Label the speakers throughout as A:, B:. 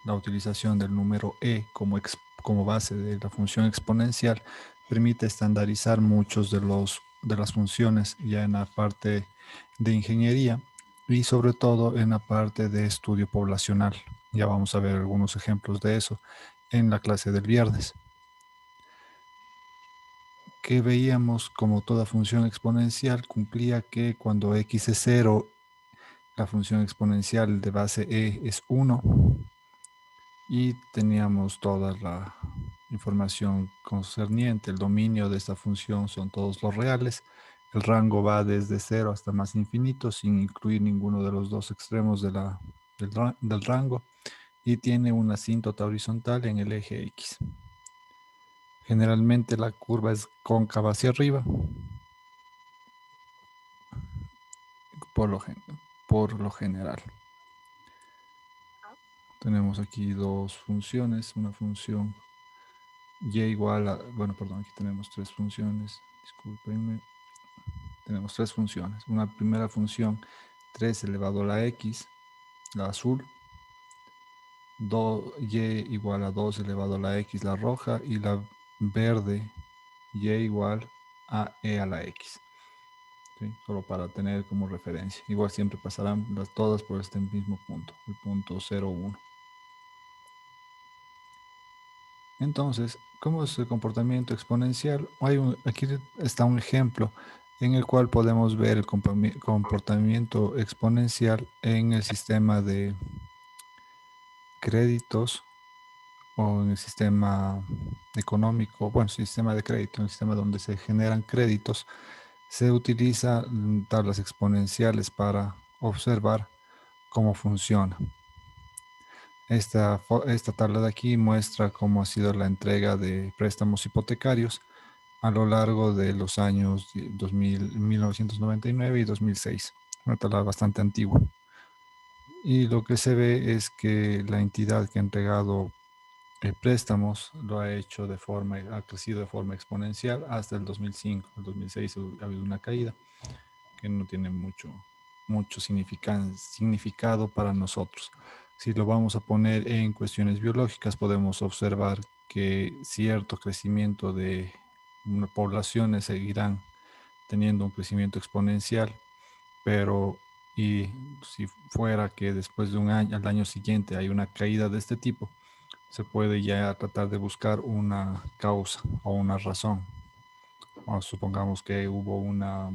A: la utilización del número e como base de la función exponencial permite estandarizar muchos de las funciones ya en la parte de ingeniería y sobre todo en la parte de estudio poblacional. Ya vamos a ver algunos ejemplos de eso en la clase del viernes. Que veíamos como toda función exponencial cumplía que cuando x es 0, la función exponencial de base e es 1 y teníamos toda la información concerniente. El dominio de esta función son todos los reales. El rango va desde 0 hasta más infinito sin incluir ninguno de los dos extremos del rango y tiene una asíntota horizontal en el eje X. Generalmente la curva es cóncava hacia arriba por lo, por lo general. Tenemos aquí dos funciones, una función y igual a, bueno, perdón, aquí tenemos tres funciones, discúlpenme, tenemos tres funciones. Una primera función, 3 elevado a la x, la azul, y igual a 2 elevado a la x, la roja, y la verde, y igual a e a la x. ¿Sí? Solo para tener como referencia. Igual siempre pasarán todas por este mismo punto, el punto 0, 1. Entonces, ¿cómo es el comportamiento exponencial? Aquí está un ejemplo en el cual podemos ver el comportamiento exponencial en el sistema de créditos o en el sistema económico, bueno, sistema de crédito, en el sistema donde se generan créditos, se utilizan tablas exponenciales para observar cómo funciona. Esta tabla de aquí muestra cómo ha sido la entrega de préstamos hipotecarios a lo largo de los años 1999 y 2006. Una tabla bastante antigua. Y lo que se ve es que la entidad que ha entregado préstamos lo ha hecho ha crecido de forma exponencial hasta el 2005. En el 2006 ha habido una caída que no tiene mucho significado para nosotros. Si lo vamos a poner en cuestiones biológicas, podemos observar que cierto crecimiento de poblaciones seguirán teniendo un crecimiento exponencial, pero y si fuera que después de un año, al año siguiente hay una caída de este tipo, se puede ya tratar de buscar una causa o una razón. O supongamos que hubo una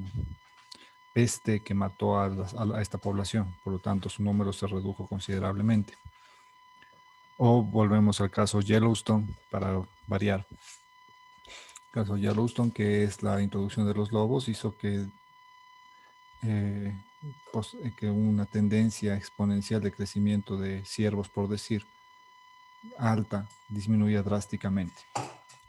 A: peste que mató a esta población, por lo tanto su número se redujo considerablemente. O volvemos al caso Yellowstone para variar. El caso Yellowstone, que es la introducción de los lobos, hizo eh, que una tendencia exponencial de crecimiento de ciervos, por decir, alta, disminuya drásticamente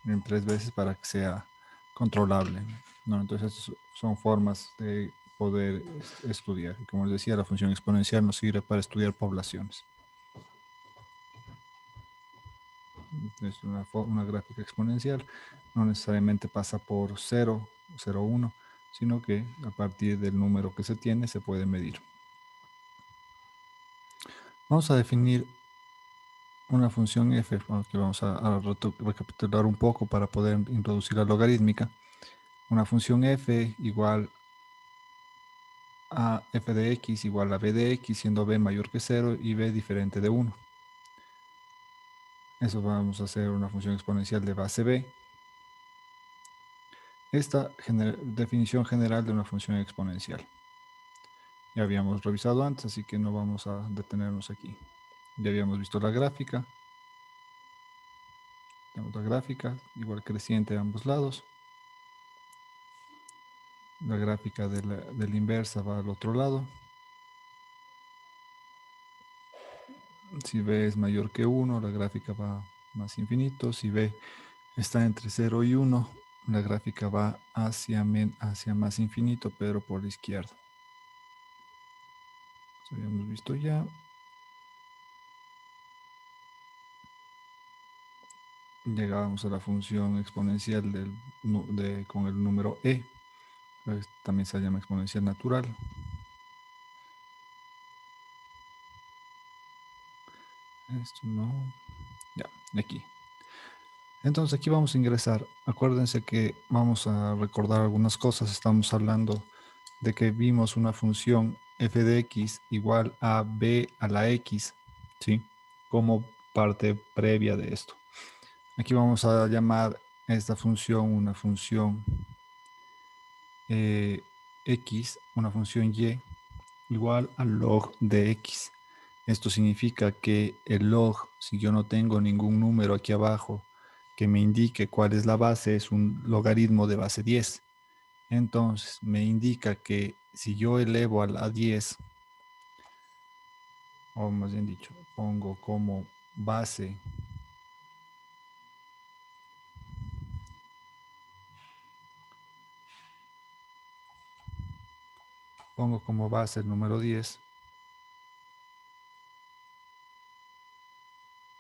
A: en 3 veces para que sea controlable, ¿no? Entonces son formas de poder estudiar. Y como les decía, la función exponencial nos sirve para estudiar poblaciones. Es una gráfica exponencial, no necesariamente pasa por 0, 0, 1, sino que a partir del número que se tiene se puede medir. Vamos a definir una función f, que vamos a recapitular un poco para poder introducir la logarítmica. Una función f igual a f de x igual a b de x, siendo b mayor que 0 y b diferente de 1. Eso vamos a hacer una función exponencial de base b. Esta definición general de una función exponencial. Ya habíamos revisado antes, así que no vamos a detenernos aquí. Ya habíamos visto la gráfica. Tenemos la gráfica, igual creciente a ambos lados. La gráfica de la inversa va al otro lado. Si b es mayor que 1, la gráfica va más infinito. Si b está entre 0 y 1, la gráfica va hacia más infinito, pero por la izquierda. Eso habíamos visto ya. Llegábamos a la función exponencial con el número e. Pues también se llama exponencial natural. Esto no. Ya, aquí. Entonces aquí vamos a ingresar. Acuérdense que vamos a recordar algunas cosas. Estamos hablando de que vimos una función f de x igual a b a la x, ¿sí? Como parte previa de esto. Aquí vamos a llamar a esta función una función x, una función y igual al log de x. Esto significa que el log, si yo no tengo ningún número aquí abajo que me indique cuál es la base, es un logaritmo de base 10. Entonces me indica que si yo elevo a la 10, o más bien dicho, pongo como base, el número 10,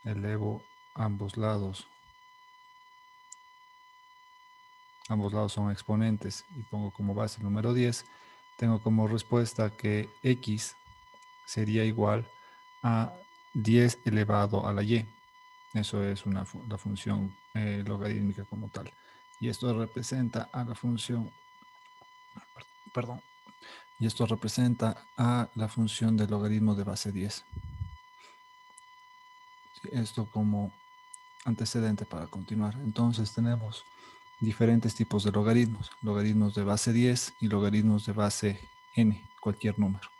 A: elevo ambos lados. Ambos lados son exponentes y pongo como base el número 10, tengo como respuesta que x sería igual a 10 elevado a la y. Eso es la función logarítmica como tal. Y esto representa a la función, perdón, y esto representa a la función del logaritmo de base 10. Sí, esto como antecedente para continuar. Entonces tenemos diferentes tipos de logaritmos. Logaritmos de base 10 y logaritmos de base n, cualquier número.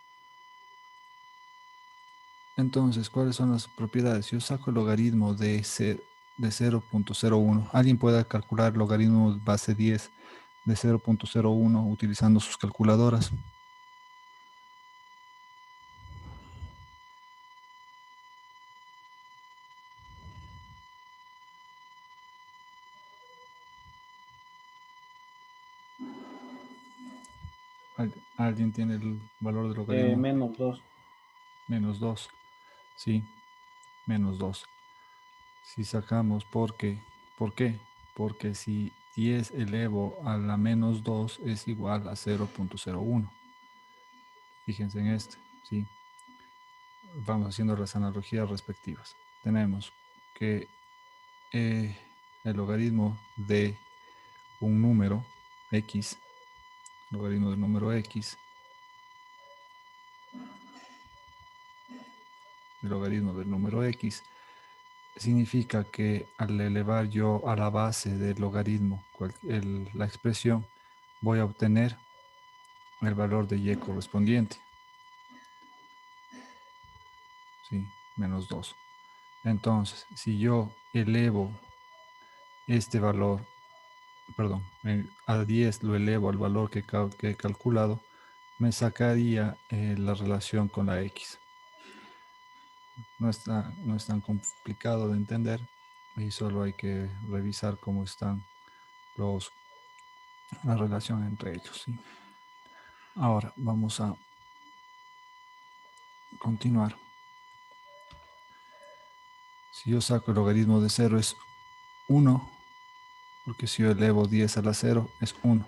A: Entonces, ¿cuáles son las propiedades? Yo saco el logaritmo de 0.01. ¿Alguien puede calcular el logaritmo base 10 de 0.01 utilizando sus calculadoras? ¿Alguien tiene el valor del logaritmo?
B: Menos 2.
A: Menos 2. Sí, menos 2. Si sacamos, ¿por qué? Porque si 10 elevo a la menos 2 es igual a 0.01. Fíjense en este, ¿sí? Vamos haciendo las analogías respectivas. Tenemos que el logaritmo de un número x, logaritmo del número x, el logaritmo del número x, significa que al elevar yo a la base del logaritmo la expresión, voy a obtener el valor de y correspondiente, ¿sí? Menos 2. Entonces, si yo elevo este valor, perdón, a 10 lo elevo al valor que he calculado, me sacaría la relación con la x. No es tan complicado de entender y solo hay que revisar cómo están la relación entre ellos, ¿sí? Ahora vamos a continuar. Si yo saco el logaritmo de 0 es 1, porque si yo elevo 10 a la 0 es 1.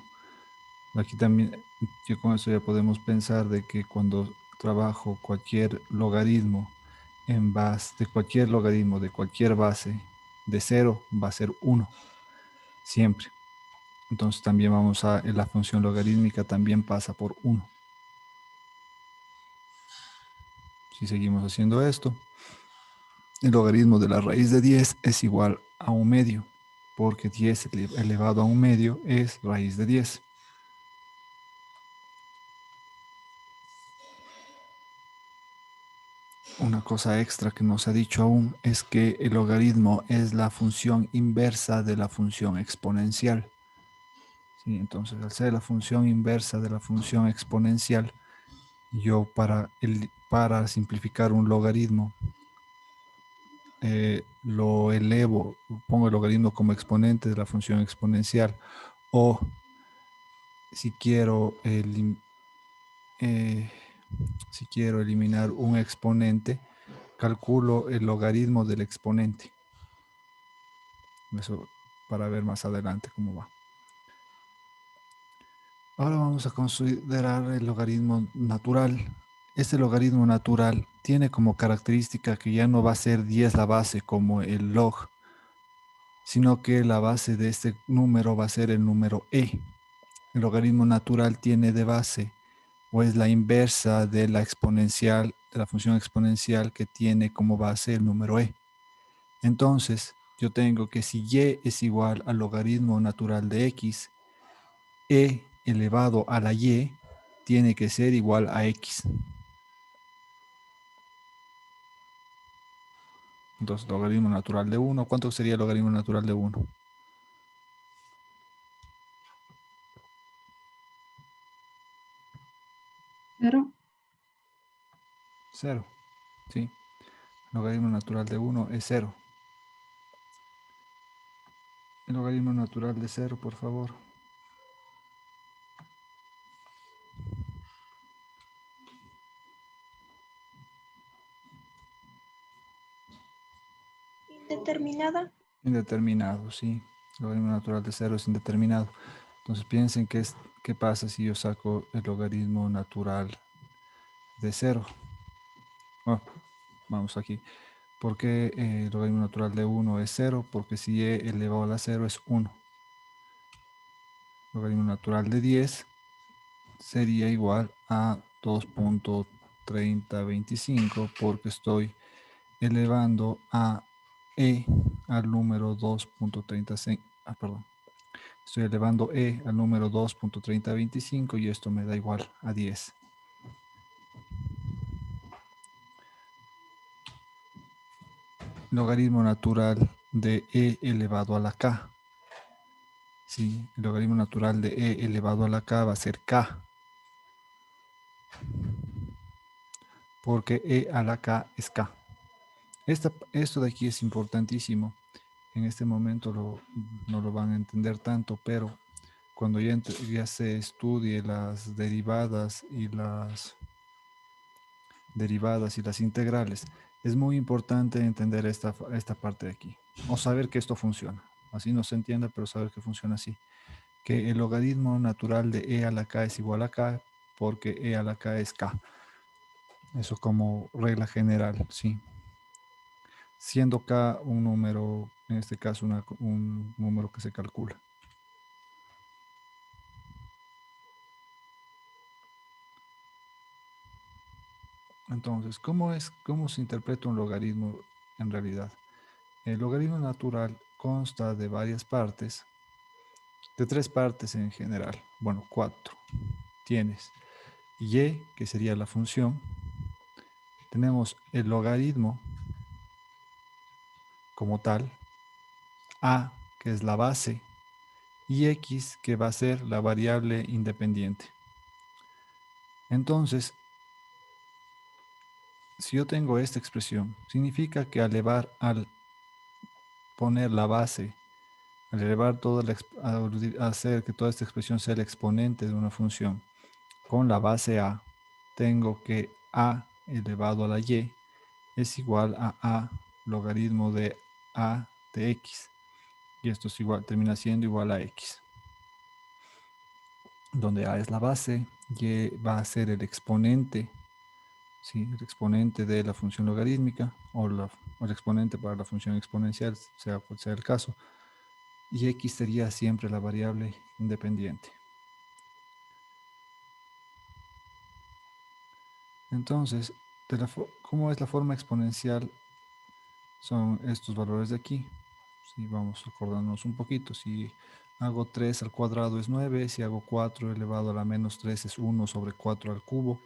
A: Aquí también, yo con eso ya podemos pensar de que cuando trabajo cualquier logaritmo en base de cualquier logaritmo de cualquier base de 0 va a ser 1 siempre. Entonces también la función logarítmica también pasa por 1. Si seguimos haciendo esto, el logaritmo de la raíz de 10 es igual a 1/2, porque 10 elevado a 1/2 es raíz de 10. Una cosa extra que no se ha dicho aún es que el logaritmo es la función inversa de la función exponencial. ¿Sí? Entonces, al ser la función inversa de la función exponencial, yo para simplificar un logaritmo, lo elevo, pongo el logaritmo como exponente de la función exponencial, o si quiero, eh, si quiero eliminar un exponente, calculo el logaritmo del exponente. Eso para ver más adelante cómo va. Ahora vamos a considerar el logaritmo natural. este logaritmo natural tiene como característica que ya no va a ser 10 la base como el log, sino que la base de este número va a ser el número e. El logaritmo natural tiene de base o es la inversa de la exponencial, de la función exponencial que tiene como base el número e. Entonces, yo tengo que si y es igual al logaritmo natural de x, e elevado a la y tiene que ser igual a x. Entonces, logaritmo natural de 1, ¿cuánto sería el logaritmo natural de 1?
B: 0.
A: 0. ¿Sí? El logaritmo natural de 1 es 0. El logaritmo natural de 0, por favor.
C: Indeterminada.
A: Indeterminado, sí. El logaritmo natural de 0 es indeterminado. Entonces piensen qué pasa si yo saco el logaritmo natural de 0. Oh, vamos aquí. ¿Por qué el logaritmo natural de 1 es 0? Porque si e elevado a la 0 es 1. El logaritmo natural de 10 sería igual a 2.3025 porque estoy elevando a e al número 2.36. Perdón. Estoy elevando e al número 2.3025 y esto me da igual a 10. Logaritmo natural de e elevado a la k. Sí, el logaritmo natural de e elevado a la k va a ser k, porque e a la k es k. Esto de aquí es importantísimo. En este momento no lo van a entender tanto, pero cuando ya se estudie las derivadas y las integrales, es muy importante entender esta parte de aquí, o saber que esto funciona. Así no se entiende, pero saber que funciona así. Que el logaritmo natural de e a la k es igual a k, porque e a la k es k. Eso como regla general, sí. Siendo k un número, en este caso un número que se calcula. Entonces, cómo se interpreta un logaritmo en realidad? El logaritmo natural consta de varias partes, de tres partes en general. Bueno, cuatro. Tienes y, que sería la función. Tenemos el logaritmo como tal, a, que es la base, y x, que va a ser la variable independiente. Entonces, si yo tengo esta expresión, significa que al poner la base, al elevar a hacer que toda esta expresión sea el exponente de una función con la base a, tengo que a elevado a la y es igual a logaritmo de a de x. Y esto es igual, termina siendo igual a x, donde a es la base, y va a ser el exponente, ¿sí? El exponente de la función logarítmica o el exponente para la función exponencial, sea cual sea el caso, y x sería siempre la variable independiente. Entonces, ¿cómo es la forma exponencial? Son estos valores de aquí. Si vamos acordándonos un poquito, si hago 3 al cuadrado es 9, si hago 4 elevado a la menos 3 es 1 sobre 4 al cubo,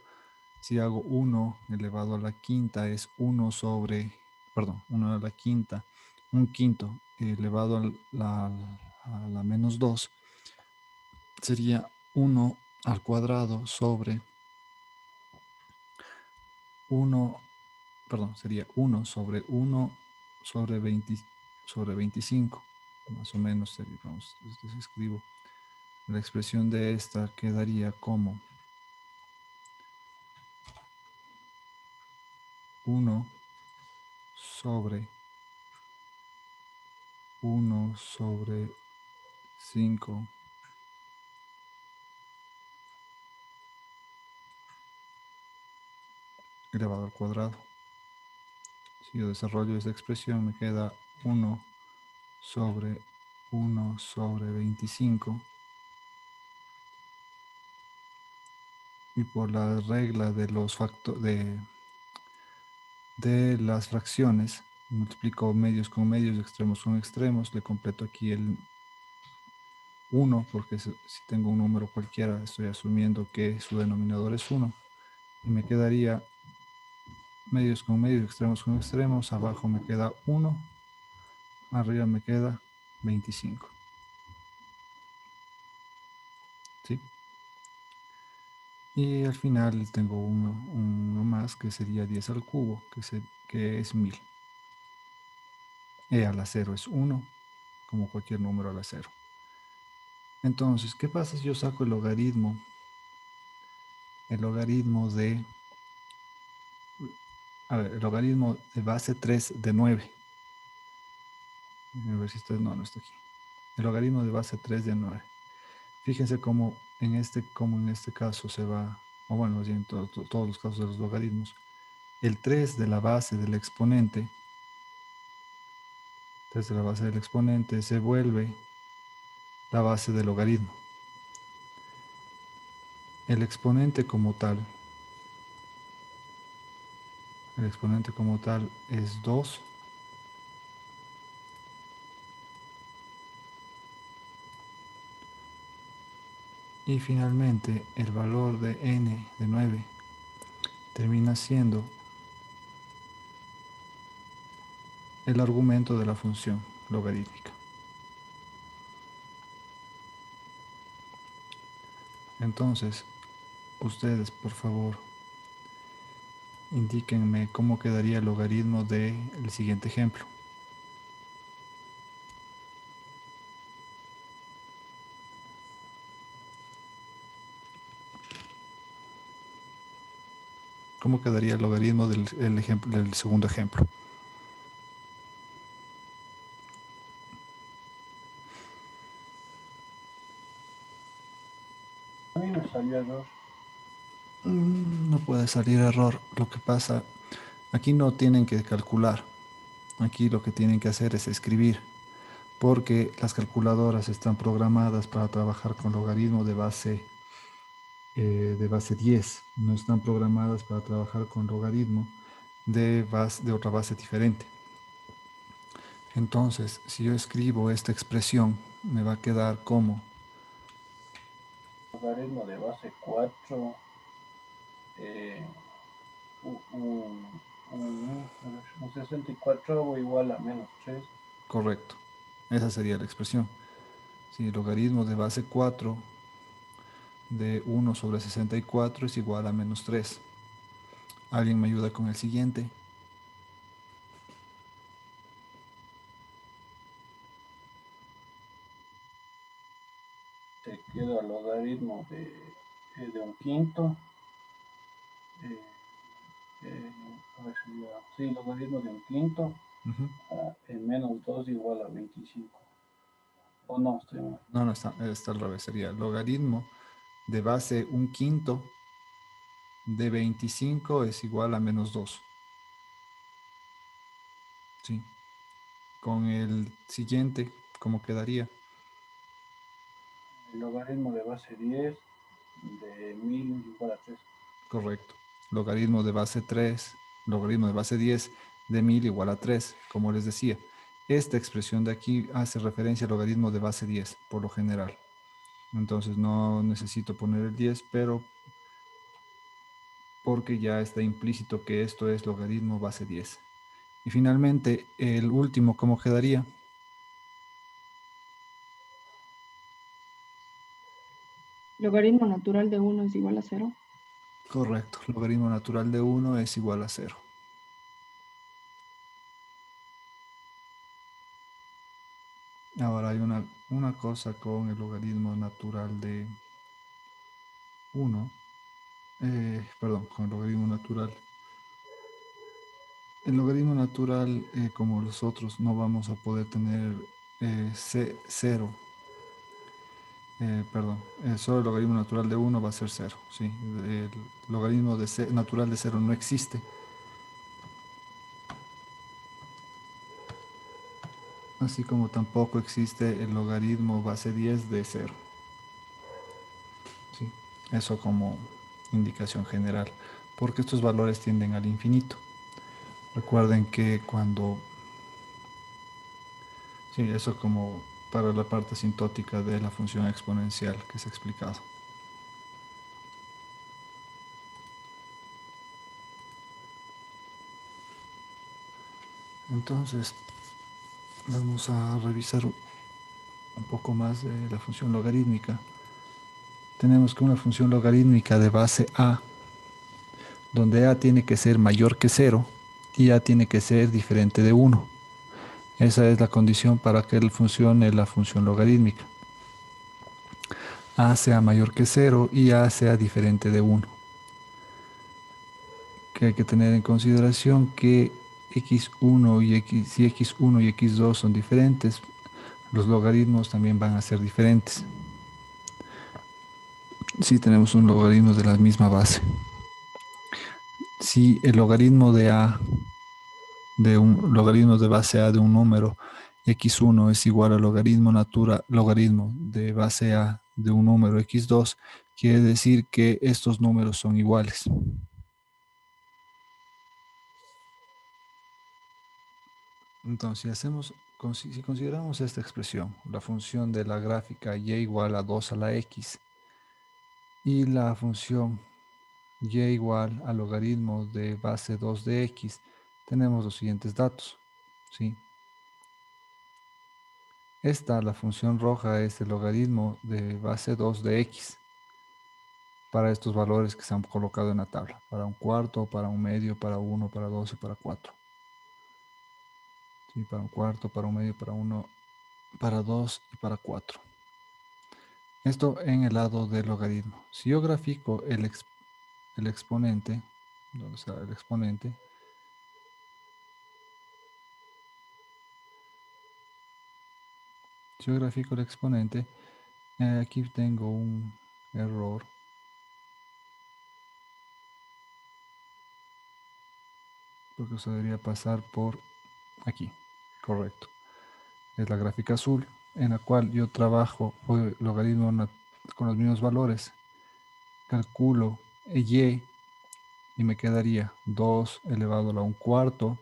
A: si hago 1 elevado a la quinta es 1 sobre, perdón, 1 a la quinta, un quinto elevado a la menos 2 sería 1 al cuadrado sobre 1, perdón, sería 1 sobre 1 sobre 20 sobre 25, más o menos, vamos, les escribo. La expresión de esta quedaría como 1 sobre 1 sobre 5 elevado al cuadrado. Si yo desarrollo esta expresión, me queda 1 sobre 25. Y por la regla de los de las fracciones, multiplico medios con medios, extremos con extremos, le completo aquí el 1, porque si tengo un número cualquiera, estoy asumiendo que su denominador es 1, y me quedaría medios con medios, extremos con extremos, abajo me queda 1, arriba me queda 25. ¿Sí? Y al final tengo uno más, que sería 10 al cubo, que es 1000. E a la 0 es 1, como cualquier número a la 0. Entonces, ¿qué pasa si yo saco el logaritmo? El logaritmo de, el logaritmo de base 3 de 9. A ver si no está aquí. El logaritmo de base 3 de 9. Fíjense cómo en este caso se va, o bueno, más bien todos los casos de los logaritmos, el 3 de la base del exponente, 3 de la base del exponente se vuelve la base del logaritmo. El exponente como tal, es 2. Y finalmente el valor de n de 9 termina siendo el argumento de la función logarítmica. Entonces, ustedes, por favor, indíquenme cómo quedaría el logaritmo del siguiente ejemplo. ¿Cómo quedaría el logaritmo del segundo ejemplo?
B: A mí me salió error.
A: No puede salir error. Lo que pasa, aquí no tienen que calcular. Aquí lo que tienen que hacer es escribir, porque las calculadoras están programadas para trabajar con logaritmo de base 10. No están programadas para trabajar con logaritmo de otra base diferente. Entonces, si yo escribo esta expresión, me va a quedar como
B: Logaritmo de base 4. Un 64 o igual a menos 3.
A: correcto. Esa sería la expresión. Si el logaritmo de base 4 de 1 sobre 64 es igual a menos 3. ¿Alguien me ayuda con el siguiente?
B: Te queda el logaritmo de un quinto. A ver si sí, logaritmo de un quinto.
A: Ujú.
B: En menos 2 igual a 25. O no, estoy mal.
A: No, está al revés. Sería logaritmo de base un quinto de 25 es igual a menos 2. ¿Sí? Con el siguiente, ¿cómo quedaría?
B: El logaritmo de base 10 de 1000 igual a 3.
A: Correcto. Logaritmo de base 3, logaritmo de base 10 de 1000 igual a 3, como les decía. Esta expresión de aquí hace referencia al logaritmo de base 10, por lo general. Entonces no necesito poner el 10, pero porque ya está implícito que esto es logaritmo base 10. Y finalmente, el último, ¿cómo quedaría?
C: Logaritmo natural de 1 es igual a 0.
A: Correcto. Logaritmo natural de 1 es igual a 0. Ahora hay una cosa con el logaritmo natural de 1. Perdón, con el logaritmo natural. El logaritmo natural, como los otros, no vamos a poder tener 0 Solo el logaritmo natural de 1 va a ser 0. ¿Sí? El logaritmo natural de 0 no existe. Así como tampoco existe el logaritmo base 10 de 0. ¿Sí? Eso como indicación general, porque estos valores tienden al infinito. Recuerden que cuando... Sí, eso como para la parte asintótica de la función exponencial que se ha explicado. Entonces, vamos a revisar un poco más de la función logarítmica. Tenemos que una función logarítmica de base a, donde a tiene que ser mayor que 0 y a tiene que ser diferente de 1. Esa es la condición para que funcione la función logarítmica. A sea mayor que 0 y a sea diferente de 1. Que hay que tener en consideración que x1 y si x1 y x2 son diferentes, los logaritmos también van a ser diferentes. Si tenemos un logaritmo de la misma base. Si el logaritmo de a, de un logaritmo de base a de un número x1 es igual al logaritmo de base a de un número x2, quiere decir que estos números son iguales. Entonces, si consideramos esta expresión, la función de la gráfica y igual a 2 a la x y la función y igual al logaritmo de base 2 de x, tenemos los siguientes datos. ¿Sí? La función roja, es el logaritmo de base 2 de x para estos valores que se han colocado en la tabla, para un cuarto, para un medio, para 1, para 2 y para 4. ¿Sí? Para un cuarto, para un medio, para 1, para 2 y para 4. Esto en el lado del logaritmo. Si yo grafico el exponente, ¿dónde está el exponente? Si yo grafico el exponente, aquí tengo un error. Porque eso debería pasar por aquí. Correcto. Es la gráfica azul, en la cual yo trabajo el logaritmo con los mismos valores. Calculo y me quedaría 2 elevado a la 1 cuarto,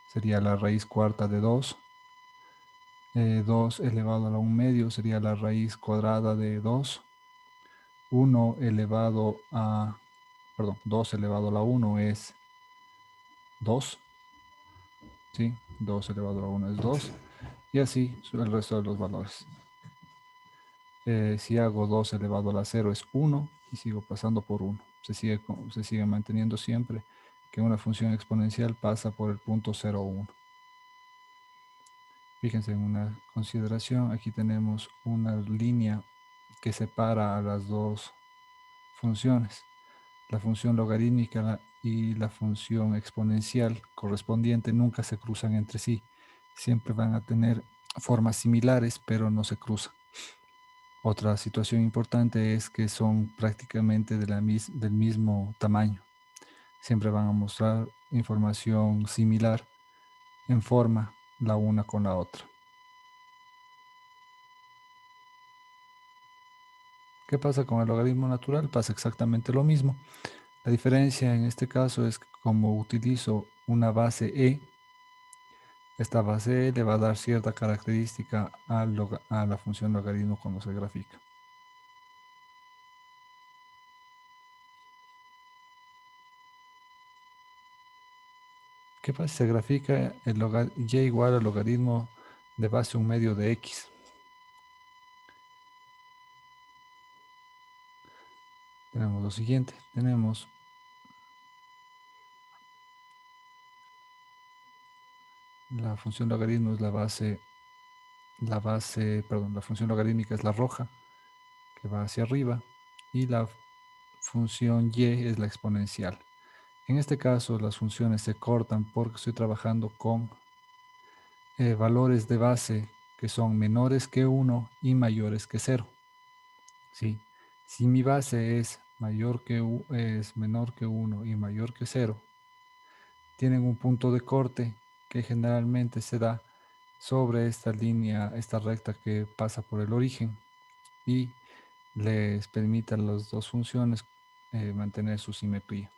A: sería la raíz cuarta de 2. 2 elevado a la 1 medio sería la raíz cuadrada de 2. 1 elevado a, perdón, 2 elevado a la 1 es 2. ¿Sí? 2 elevado a la 1 es 2. Y así el resto de los valores. Si hago 2 elevado a la 0 es 1 y sigo pasando por 1. Se sigue manteniendo siempre que una función exponencial pasa por el punto 0,1. Fíjense en una consideración, aquí tenemos una línea que separa a las dos funciones. La función logarítmica y la función exponencial correspondiente nunca se cruzan entre sí. Siempre van a tener formas similares, pero no se cruzan. Otra situación importante es que son prácticamente del mismo tamaño. Siempre van a mostrar información similar en forma la una con la otra. ¿Qué pasa con el logaritmo natural? Pasa exactamente lo mismo. La diferencia en este caso es que como utilizo una base e, esta base e le va a dar cierta característica a la función logaritmo cuando se grafica. ¿Qué pasa si se grafica y igual al logaritmo de base 1 medio de x? Tenemos lo siguiente, tenemos la función logaritmo es la función logarítmica es la roja, que va hacia arriba, y la función y es la exponencial. En este caso, las funciones se cortan porque estoy trabajando con valores de base que son menores que 1 y mayores que 0. ¿sí? Si mi base es es menor que 1 y mayor que 0, tienen un punto de corte que generalmente se da sobre esta línea, esta recta que pasa por el origen y les permite a las dos funciones mantener su simetría.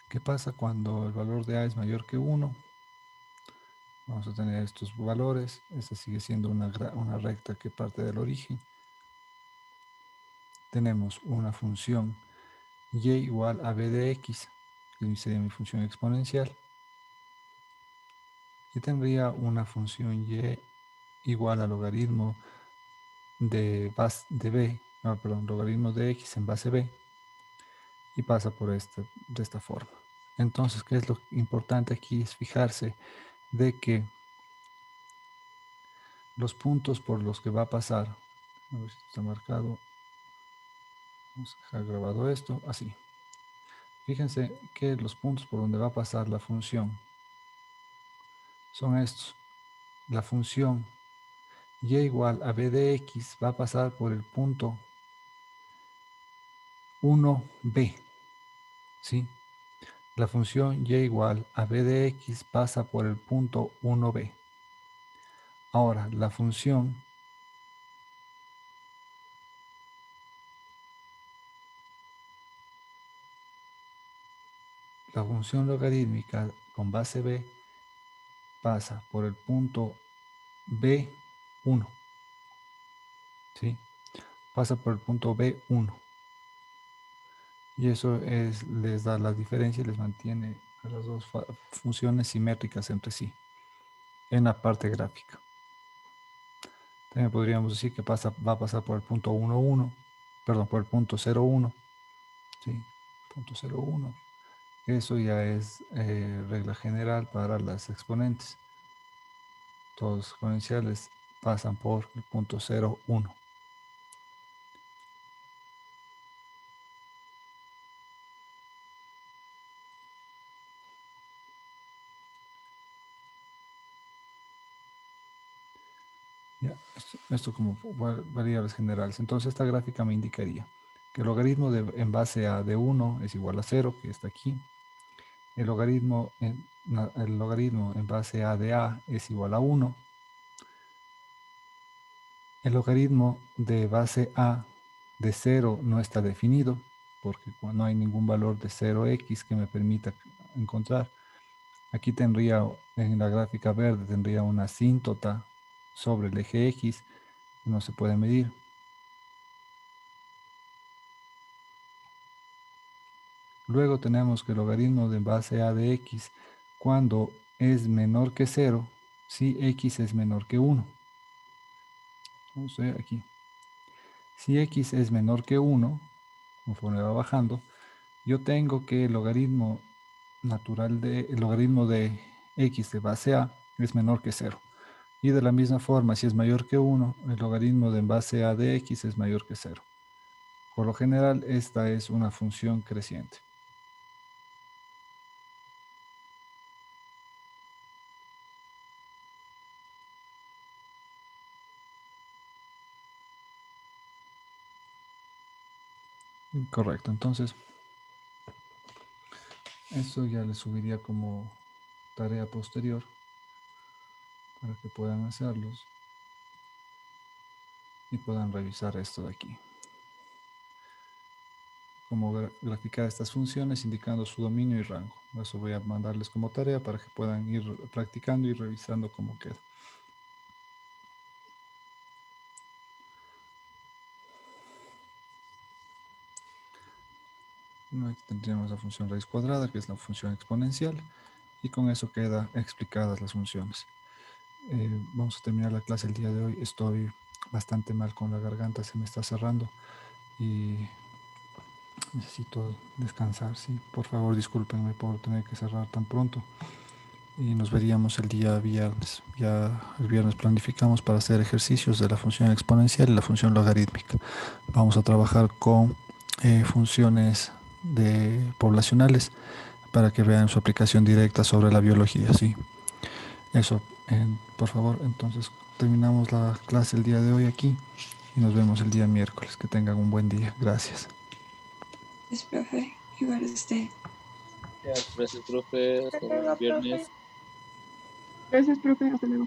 A: ¿Qué pasa cuando el valor de a es mayor que 1? Vamos a tener estos valores. Esta sigue siendo una recta que parte del origen. Tenemos una función y igual a b de x, que sería mi función exponencial. Y tendría una función y igual al logaritmo de b, perdón, logaritmo de x en base b, y pasa por de esta forma. Entonces, ¿qué es lo importante aquí? Es fijarse de que los puntos por los que va a pasar, a ver si está marcado, vamos a dejar grabado esto, así. Fíjense que los puntos por donde va a pasar la función son estos. La función y igual a b de x va a pasar por el punto 1b, ¿sí? La función y igual a b de x pasa por el punto 1b. Ahora, la función logarítmica con base b pasa por el punto b1, ¿sí? Pasa por el punto b1. Y eso les da la diferencia y les mantiene a las dos funciones simétricas entre sí en la parte gráfica. También podríamos decir que va a pasar por el punto 1,1, perdón, por el punto 0,1, ¿sí? Punto 0,1. Eso ya es regla general para las exponentes. Todos los exponenciales pasan por el punto 0,1. Ya, esto como variables generales. Entonces esta gráfica me indicaría que el logaritmo en base a de 1 es igual a 0, que está aquí. El logaritmo en base a de a es igual a 1. El logaritmo de base a de 0 no está definido, porque no hay ningún valor de 0x que me permita encontrar. Aquí tendría, en la gráfica verde, tendría una asíntota sobre el eje x que no se puede medir. Luego tenemos que el logaritmo de base a de x, cuando es menor que 0, si x es menor que 1. Vamos a ver aquí. Si x es menor que 1, conforme va bajando, yo tengo que el logaritmo el logaritmo de x de base a es menor que 0. Y de la misma forma, si es mayor que 1, el logaritmo de base a de x es mayor que 0. Por lo general, esta es una función creciente. Correcto, entonces eso ya les subiría como tarea posterior para que puedan hacerlos y puedan revisar esto de aquí. Cómo graficar estas funciones indicando su dominio y rango. Eso voy a mandarles como tarea para que puedan ir practicando y revisando cómo queda. Aquí tendríamos la función raíz cuadrada, que es la función exponencial, y con eso quedan explicadas las funciones. Vamos a terminar la clase el día de hoy. Estoy bastante mal con la garganta, se me está cerrando y necesito descansar. Sí, por favor, discúlpenme por tener que cerrar tan pronto. y nos veríamos el día viernes. Ya el viernes planificamos para hacer ejercicios de la función exponencial y la función logarítmica. Vamos a trabajar con funciones poblacionales para que vean su aplicación directa sobre la biología, sí. Eso, por favor, entonces terminamos la clase el día de hoy aquí y nos vemos el día miércoles. Que tengan un buen día. Gracias.
D: Es profe, igual usted.
B: Ya,
E: Gracias, profe. Hasta el viernes.
C: Gracias, profe. Hasta luego.